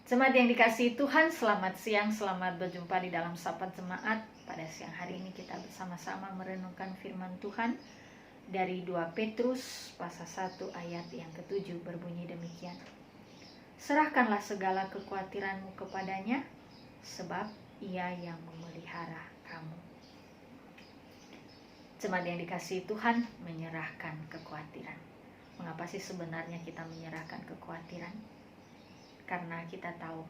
Jemaat yang dikasihi Tuhan, selamat siang, selamat berjumpa di dalam Sapa Jemaat. Pada siang hari ini kita bersama-sama merenungkan firman Tuhan dari 2 Petrus pasal 1 ayat yang ke-7 berbunyi demikian. Serahkanlah segala kekhawatiranmu kepadanya, sebab Ia yang memelihara kamu. Jemaat yang dikasihi Tuhan, menyerahkan kekhawatiran. Mengapa sih sebenarnya kita menyerahkan kekhawatiran? Karena kita tahu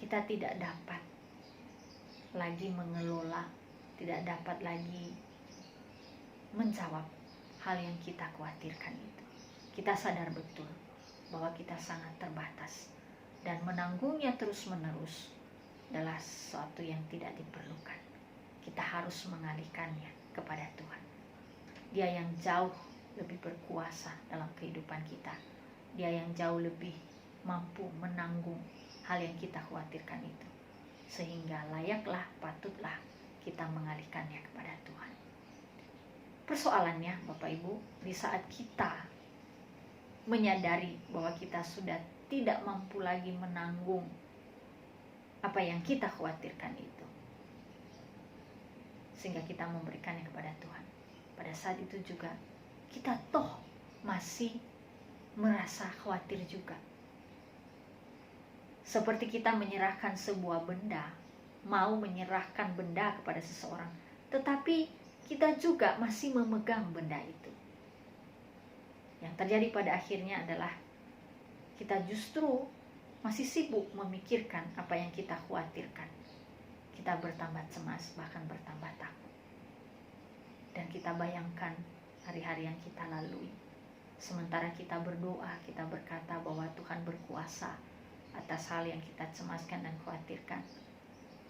kita tidak dapat lagi mengelola, tidak dapat lagi menjawab hal yang kita khawatirkan itu. Kita sadar betul bahwa kita sangat terbatas dan menanggungnya terus-menerus adalah sesuatu yang tidak diperlukan. Kita harus mengalihkannya kepada Tuhan. Dia yang jauh lebih berkuasa dalam kehidupan kita. Dia yang jauh lebih mampu menanggung hal yang kita khawatirkan itu, sehingga layaklah, patutlah kita mengalihkannya kepada Tuhan. Persoalannya Bapak Ibu, di saat kita menyadari bahwa kita sudah tidak mampu lagi menanggung apa yang kita khawatirkan itu, sehingga kita memberikannya kepada Tuhan, pada saat itu juga kita toh masih merasa khawatir juga. Seperti kita menyerahkan sebuah benda, mau menyerahkan benda kepada seseorang, tetapi kita juga masih memegang benda itu. Yang terjadi pada akhirnya adalah kita justru masih sibuk memikirkan apa yang kita khawatirkan. Kita bertambah cemas, bahkan bertambah takut. Dan kita bayangkan hari-hari yang kita lalui. Sementara kita berdoa, kita berkata bahwa Tuhan berkuasa atas hal yang kita cemaskan dan khawatirkan.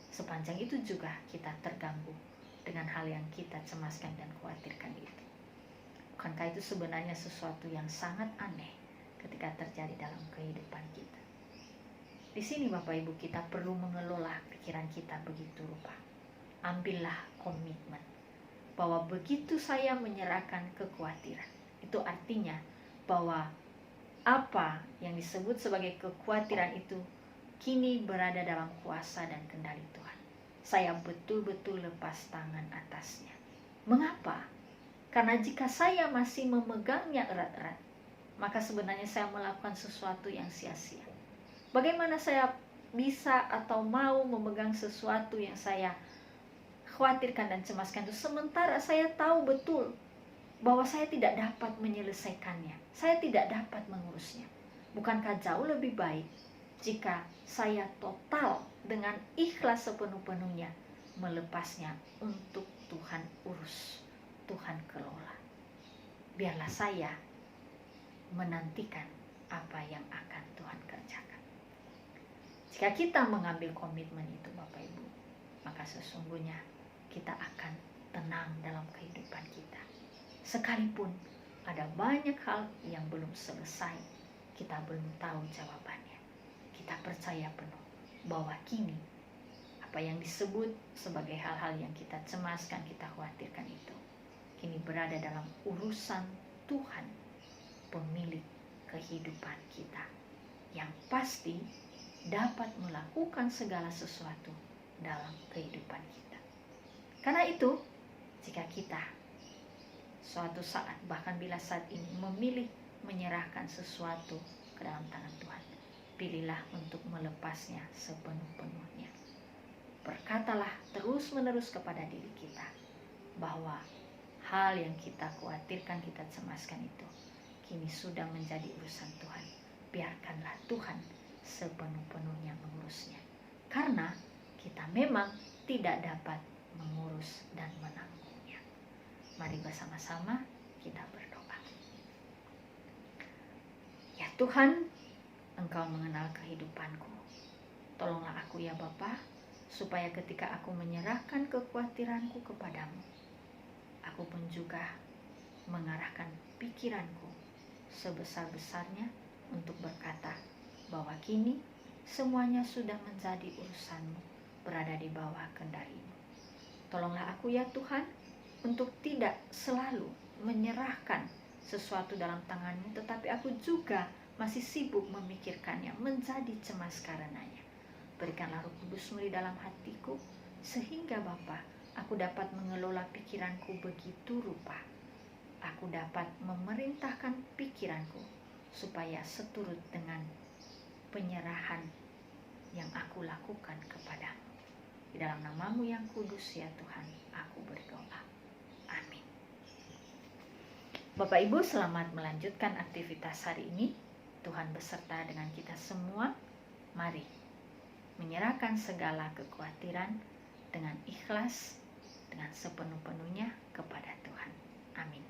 Sepanjang itu juga kita terganggu dengan hal yang kita cemaskan dan khawatirkan itu. Bukankah itu sebenarnya sesuatu yang sangat aneh ketika terjadi dalam kehidupan kita? Di sini Bapak Ibu, kita perlu mengelola pikiran kita begitu rupa. Ambillah komitmen bahwa begitu saya menyerahkan kekhawatiran, itu artinya bahwa apa yang disebut sebagai kekhawatiran itu kini berada dalam kuasa dan kendali Tuhan. Saya betul-betul lepas tangan atasnya. Mengapa? Karena jika saya masih memegangnya erat-erat, maka sebenarnya saya melakukan sesuatu yang sia-sia. Bagaimana saya bisa atau mau memegang sesuatu yang saya khawatirkan dan cemaskan itu, sementara saya tahu betul bahwa saya tidak dapat menyelesaikannya, saya tidak dapat mengurusnya. Bukankah jauh lebih baik jika saya total dengan ikhlas sepenuh-penuhnya melepasnya untuk Tuhan urus, Tuhan kelola. Biarlah saya menantikan apa yang akan Tuhan kerjakan. Jika kita mengambil komitmen itu Bapak Ibu, maka sesungguhnya kita akan tenang dalam kehidupan kita. Sekalipun ada banyak hal yang belum selesai, kita belum tahu jawabannya. Kita percaya penuh bahwa kini apa yang disebut sebagai hal-hal yang kita cemaskan, kita khawatirkan itu, kini berada dalam urusan Tuhan, pemilik kehidupan kita, yang pasti dapat melakukan segala sesuatu dalam kehidupan kita. Karena itu, jika kita suatu saat, bahkan bila saat ini memilih menyerahkan sesuatu ke dalam tangan Tuhan, pilihlah untuk melepasnya sepenuh-penuhnya. Berkatalah terus-menerus kepada diri kita bahwa hal yang kita khawatirkan, kita cemaskan itu kini sudah menjadi urusan Tuhan. Biarkanlah Tuhan sepenuh-penuhnya mengurusnya, karena kita memang tidak dapat mengurus dan menanggung. Mari bersama-sama kita berdoa. Ya Tuhan, Engkau mengenal kehidupanku. Tolonglah aku ya Bapa, supaya ketika aku menyerahkan kekhawatiranku kepadamu, aku pun juga mengarahkan pikiranku sebesar-besarnya untuk berkata bahwa kini semuanya sudah menjadi urusanmu, berada di bawah kendali-Mu. Tolonglah aku ya Tuhan, untuk tidak selalu menyerahkan sesuatu dalam tangan-Mu, tetapi aku juga masih sibuk memikirkannya, menjadi cemas karenanya. Berikanlah Roh Kudus-Mu di dalam hatiku, sehingga Bapa, aku dapat mengelola pikiranku begitu rupa. Aku dapat memerintahkan pikiranku supaya seturut dengan penyerahan yang aku lakukan kepadamu. Di dalam nama-Mu yang kudus ya Tuhan, aku berdoa. Amin. Bapak Ibu, selamat melanjutkan aktivitas hari ini. Tuhan beserta dengan kita semua. Mari menyerahkan segala kekhawatiran dengan ikhlas, dengan sepenuh-penuhnya kepada Tuhan. Amin.